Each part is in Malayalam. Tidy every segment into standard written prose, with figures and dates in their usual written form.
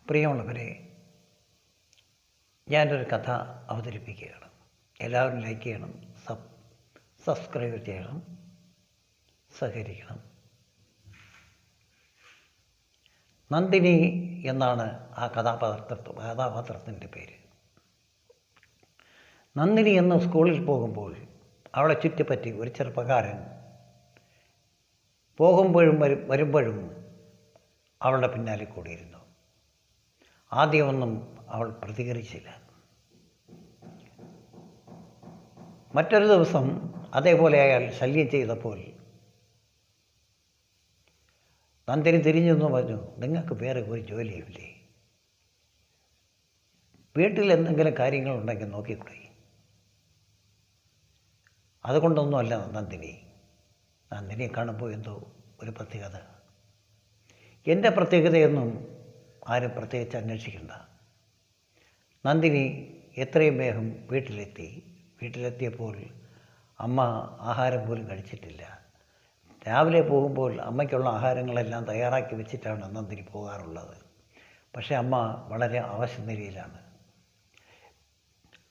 പ്രിയമുള്ളവരെ, ഞാനൊരു കഥ അവതരിപ്പിക്കുകയാണ്. എല്ലാവരും ലൈക്ക് ചെയ്യണം, സബ്സ്ക്രൈബ് ചെയ്യണം, സഹകരിക്കണം. നന്ദിനി എന്നാണ് ആ കഥാപാത്രത്തിൻ്റെ പേര്. നന്ദിനി എന്ന് സ്കൂളിൽ പോകുമ്പോൾ അവളെ ചുറ്റിപ്പറ്റി ഒരു ചെറുപ്പക്കാരൻ പോകുമ്പോഴും വരുമ്പോഴും അവളുടെ പിന്നാലെ കൂടിയിരുന്നു. ആദ്യമൊന്നും അവൾ പ്രതികരിച്ചില്ല. മറ്റൊരു ദിവസം അതേപോലെ അയാൾ ശല്യം ചെയ്തപ്പോൾ നന്ദിനി തിരിഞ്ഞെന്ന് പറഞ്ഞു, നിങ്ങൾക്ക് വേറെ ഒരു ജോലിയുമില്ലേ? വീട്ടിൽ എന്തെങ്കിലും കാര്യങ്ങളുണ്ടെങ്കിൽ നോക്കിക്കൂടെ? അതുകൊണ്ടൊന്നുമല്ല നന്ദിനിയെ കാണുമ്പോൾ എന്തോ ഒരു പ്രത്യേകത. എൻ്റെ പ്രത്യേകതയൊന്നും ആരും പ്രത്യേകിച്ച് അന്വേഷിക്കണ്ട. നന്ദിനി എത്രയും വേഗം വീട്ടിലെത്തിയപ്പോൾ അമ്മ ആഹാരം പോലും കഴിച്ചിട്ടില്ല. രാവിലെ പോകുമ്പോൾ അമ്മയ്ക്കുള്ള ആഹാരങ്ങളെല്ലാം തയ്യാറാക്കി വെച്ചിട്ടാണ് നന്ദിനി പോകാറുള്ളത്. പക്ഷേ അമ്മ വളരെ അവശനിലയിലാണ്.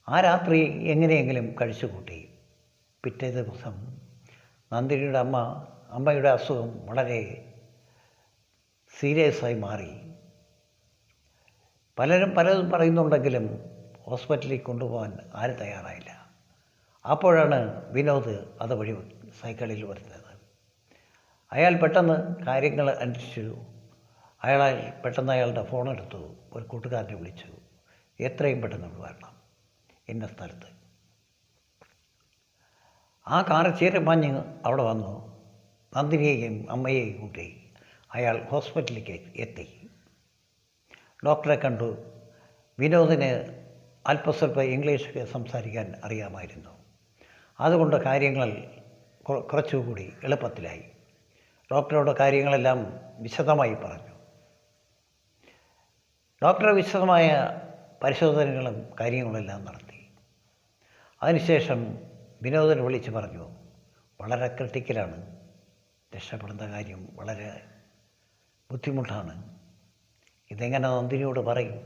ആ രാത്രി എങ്ങനെയെങ്കിലും കഴിച്ചുകൂട്ടി. പിറ്റേ ദിവസം നന്ദിനിയുടെ അമ്മയുടെ അസുഖം വളരെ സീരിയസായി മാറി. പലതും പറയുന്നുണ്ടെങ്കിലും ഹോസ്പിറ്റലിൽ കൊണ്ടുപോകാൻ ആരും തയ്യാറായില്ല. അപ്പോഴാണ് വിനോദ് അതുവഴി സൈക്കിളിൽ വരുന്നത്. അയാൾ പെട്ടെന്ന് കാര്യങ്ങൾ അന്വേഷിച്ചു. പെട്ടെന്ന് അയാളുടെ ഫോണെടുത്തു, ഒരു കൂട്ടുകാരനെ വിളിച്ചു, എത്രയും പെട്ടെന്ന് വരണം ഇന്ന സ്ഥലത്ത്. ആ കാറ് ചീരപ്പാഞ്ഞ് അവിടെ വന്നു. നന്ദിനിയെയും അമ്മയെയും കൂട്ടി അയാൾ ഹോസ്പിറ്റലിലേക്ക് എത്തി. ഡോക്ടറെ കണ്ടു. വിനോദിന് അല്പസ്വല്പം ഇംഗ്ലീഷ് സംസാരിക്കാൻ അറിയാമായിരുന്നു. അതുകൊണ്ട് കാര്യങ്ങൾ കുറച്ചുകൂടി എളുപ്പത്തിലായി. ഡോക്ടറോട് കാര്യങ്ങളെല്ലാം വിശദമായി പറഞ്ഞു. ഡോക്ടർ വിശദമായ പരിശോധനകളും കാര്യങ്ങളെല്ലാം നടത്തി. അതിനുശേഷം വിനോദിനെ വിളിച്ച് പറഞ്ഞു, വളരെ ക്രിട്ടിക്കലാണ്, രക്ഷപ്പെടുന്ന കാര്യം വളരെ ബുദ്ധിമുട്ടാണ്. ഇതെങ്ങനെ നന്ദിനിയോട് പറയും?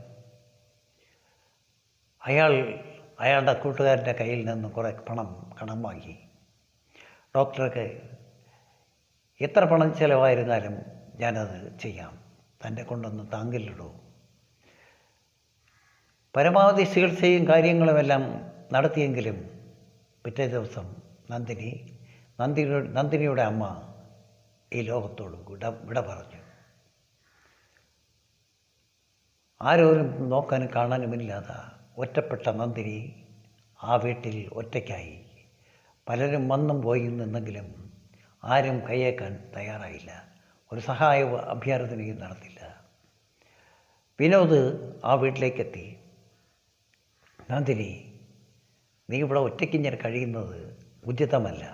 അയാളുടെ കൂട്ടുകാരൻ്റെ കയ്യിൽ നിന്ന് കുറേ പണം കടം വാങ്ങി. ഡോക്ടർക്ക് എത്ര പണം ചിലവായിരുന്നാലും ഞാനത് ചെയ്യാം, തൻ്റെ കൊണ്ടൊന്ന് താങ്കിലിടൂ. പരമാവധി ചികിത്സയും കാര്യങ്ങളുമെല്ലാം നടത്തിയെങ്കിലും പിറ്റേ ദിവസം നന്ദിനിയുടെ അമ്മ ഈ ലോകത്തോട് വിട പറഞ്ഞു. ആരോരും നോക്കാനും കാണാനുമില്ലാതെ ഒറ്റപ്പെട്ട നന്ദിനി ആ വീട്ടിൽ ഒറ്റയ്ക്കായി. പലരും വന്നും പോയി നിന്നെങ്കിലും ആരും കയ്യേക്കാൻ തയ്യാറായില്ല. ഒരു സഹായ അഭ്യർത്ഥനയും നടത്തില്ല. വിനോദ് ആ വീട്ടിലേക്കെത്തി. നന്ദിനി, നീ ഇവിടെ ഒറ്റയ്ക്ക് ഞാൻ കഴിയുന്നത് ഉചിതമല്ല.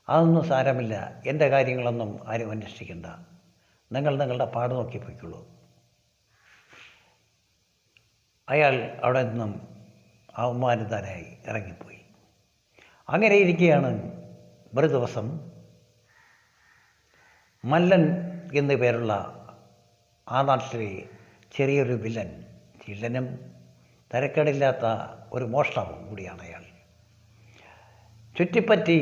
അതൊന്നും സാരമില്ല, എൻ്റെ കാര്യങ്ങളൊന്നും ആരും അന്വേഷിക്കണ്ട, നിങ്ങളുടെ പാട് നോക്കി പോയിക്കുള്ളൂ. അയാൾ അവിടെ നിന്നും അവമാനിതനായി ഇറങ്ങിപ്പോയി. അങ്ങനെ ഇരിക്കുകയാണ് ഒരു ദിവസം മല്ലൻ എന്നു പേരുള്ള ആ നാട്ടിലെ ചെറിയൊരു വില്ലനും തരക്കേടില്ലാത്ത ഒരു മോഷ്ടാവും കൂടിയാണ് അയാൾ. ചുറ്റിപ്പറ്റി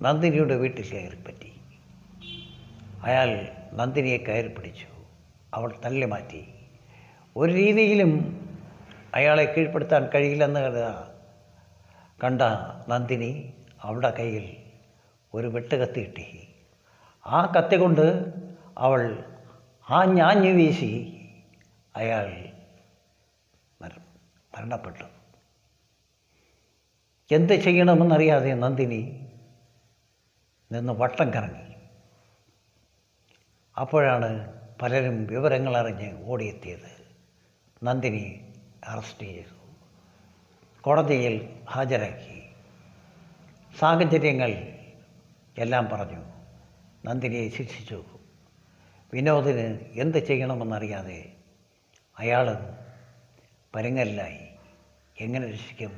നന്ദിനിയുടെ വീട്ടിൽ കയറിപ്പറ്റി. അയാൾ നന്ദിനിയെ കയറി പിടിച്ചു. അവൾ തള്ളി മാറ്റി. ഒരു രീതിയിലും അയാളെ കീഴ്പ്പെടുത്താൻ കഴിയില്ലെന്ന് കണ്ട നന്ദിനി അവളുടെ കയ്യിൽ ഒരു വെട്ടുകത്തി കിട്ടി. ആ കത്തി കൊണ്ട് അവൾ ഞാഞ്ഞു വീശി. അയാൾ മരണപ്പെട്ടു. എന്ത് ചെയ്യണമെന്നറിയാതെ നന്ദിനി നിന്ന് വട്ടം കറങ്ങി. അപ്പോഴാണ് പലരും വിവരങ്ങളറിഞ്ഞ് ഓടിയെത്തിയത്. നന്ദിനി അറസ്റ്റ് ചെയ്തു, കോടതിയിൽ ഹാജരാക്കി. സാഹചര്യങ്ങൾ എല്ലാം പറഞ്ഞു. നന്ദിനിയെ ശിക്ഷിച്ചു. വിനോദിന് എന്ത് ചെയ്യണമെന്നറിയാതെ അയാൾ പരുങ്ങലിലായി. എങ്ങനെ രക്ഷിക്കും?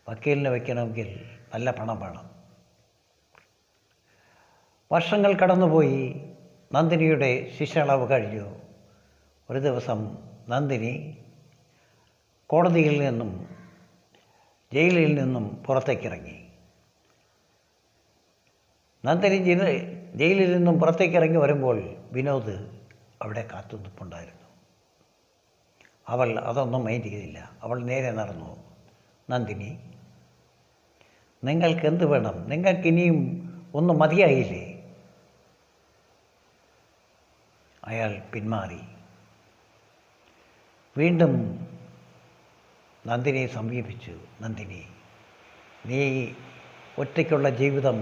വക്കീലിനെ വയ്ക്കണമെങ്കിൽ നല്ല പണം വേണം. വർഷങ്ങൾ കടന്നുപോയി. നന്ദിനിയുടെ ശിക്ഷ അളവ് കഴിഞ്ഞു. ഒരു ദിവസം നന്ദിനി കോടതിയിൽ നിന്നും ജയിലിൽ നിന്നും പുറത്തേക്കിറങ്ങി. നന്ദിനി ജയിലിൽ നിന്നും പുറത്തേക്കിറങ്ങി വരുമ്പോൾ വിനോദ് അവിടെ കാത്തു നിൽപ്പുണ്ടായിരുന്നു. അവൾ അതൊന്നും മൈൻഡ് ചെയ്തില്ല. അവൾ നേരെ നടന്നു. നന്ദിനി, നിങ്ങൾക്ക് എന്ത് വേണം? നിങ്ങൾക്കിനിയും ഒന്നും മതിയായില്ലേ? അയാൾ പിന്മാറി. വീണ്ടും നന്ദിനിയെ സമീപിച്ചു. നന്ദിനി, നീ ഒറ്റയ്ക്കുള്ള ജീവിതം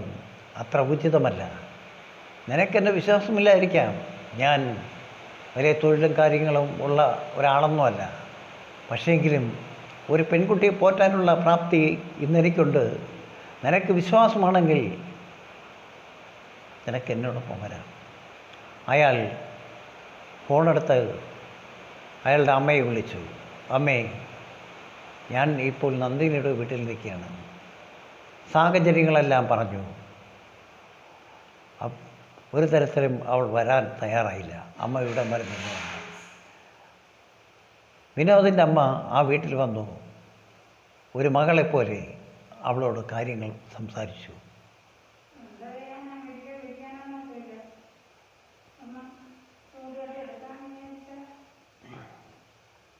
അത്ര ഉചിതമല്ല. നിനക്കെന്നെ വിശ്വാസമില്ലായിരിക്കാം. ഞാൻ വലിയ തൊഴിലും കാര്യങ്ങളും ഉള്ള ഒരാളൊന്നുമല്ല. പക്ഷേങ്കിലും ഒരു പെൺകുട്ടിയെ പോറ്റാനുള്ള പ്രാപ്തി ഇന്നെനിക്കുണ്ട്. നിനക്ക് വിശ്വാസമാണെങ്കിൽ നിനക്ക് എന്നോടൊപ്പം വരാം. അയാൾ ഫോണെടുത്ത് അയാളുടെ അമ്മയെ വിളിച്ചു. അമ്മേ, ഞാൻ ഇപ്പോൾ നന്ദിനിയുടെ വീട്ടിൽ നിൽക്കുകയാണ്. സാഹചര്യങ്ങളെല്ലാം പറഞ്ഞു. ഒരു തരത്തിലും അവൾ വരാൻ തയ്യാറായില്ല. അമ്മ ഇവിടെ വരെ നിന്നു. വിനോദിൻ്റെ അമ്മ ആ വീട്ടിൽ വന്നു. ഒരു മകളെപ്പോലെ അവളോട് കാര്യങ്ങൾ സംസാരിച്ചു.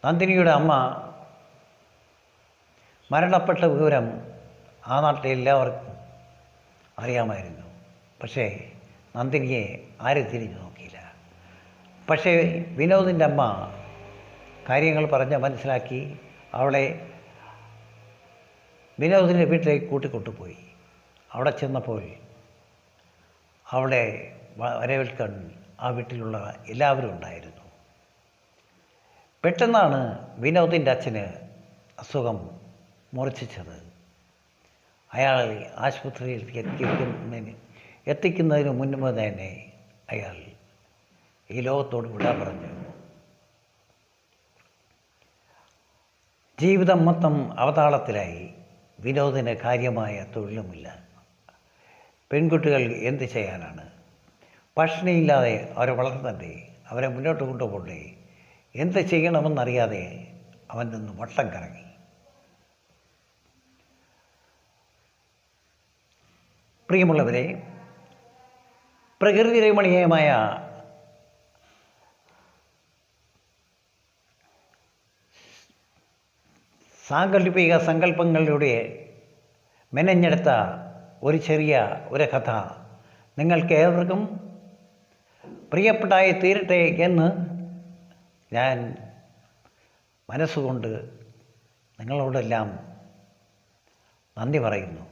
നന്ദിനിയുടെ അമ്മ മരണപ്പെട്ട വിവരം ആ നാട്ടിലെ എല്ലാവർക്കും അറിയാമായിരുന്നു. പക്ഷേ നന്ദിനിയെ ആരും തിരിഞ്ഞു നോക്കിയില്ല. പക്ഷേ വിനോദിൻ്റെ അമ്മ കാര്യങ്ങൾ പറഞ്ഞ് മനസ്സിലാക്കി അവളെ വിനോദിൻ്റെ വീട്ടിലേക്ക് കൂട്ടിക്കൊണ്ടുപോയി. അവിടെ ചെന്നപ്പോൾ അവളെ വരവേൽക്കാൻ ആ വീട്ടിലുള്ള എല്ലാവരും ഉണ്ടായിരുന്നു. പെട്ടെന്നാണ് വിനോദിൻ്റെ അച്ഛന് അസുഖം മൂർച്ഛിച്ചത്. അയാളെ ആശുപത്രിയിൽ എത്തിക്കുന്നതിന് മുൻപ് തന്നെ അയാൾ ഈ ലോകത്തോട് വിട പറഞ്ഞു. ജീവിതം മൊത്തം അവതാളത്തിലായി. വിനോദിന് കാര്യമായ തൊഴിലുമില്ല. പെൺകുട്ടികൾ എന്ത് ചെയ്യാനാണ്? പട്ടിണിയില്ലാതെ അവരെ വളർത്തണ്ടേ? അവരെ മുന്നോട്ട് കൊണ്ടുപോകണ്ടേ? എന്ത് ചെയ്യണമെന്നറിയാതെ അവൻ നിന്ന് വട്ടം കറങ്ങി. പ്രിയമുള്ളവരെ, പ്രകൃതി രമണീയമായ സാങ്കല്പിക സങ്കല്പങ്ങളിലൂടെ മെനഞ്ഞെടുത്ത ഒരു ചെറിയ കഥ നിങ്ങൾക്ക് ഏവർക്കും പ്രിയപ്പെട്ടായി തീരട്ടെ എന്ന് ഞാൻ മനസ്സുകൊണ്ട് നിങ്ങളോടെല്ലാം നന്ദി പറയുന്നു.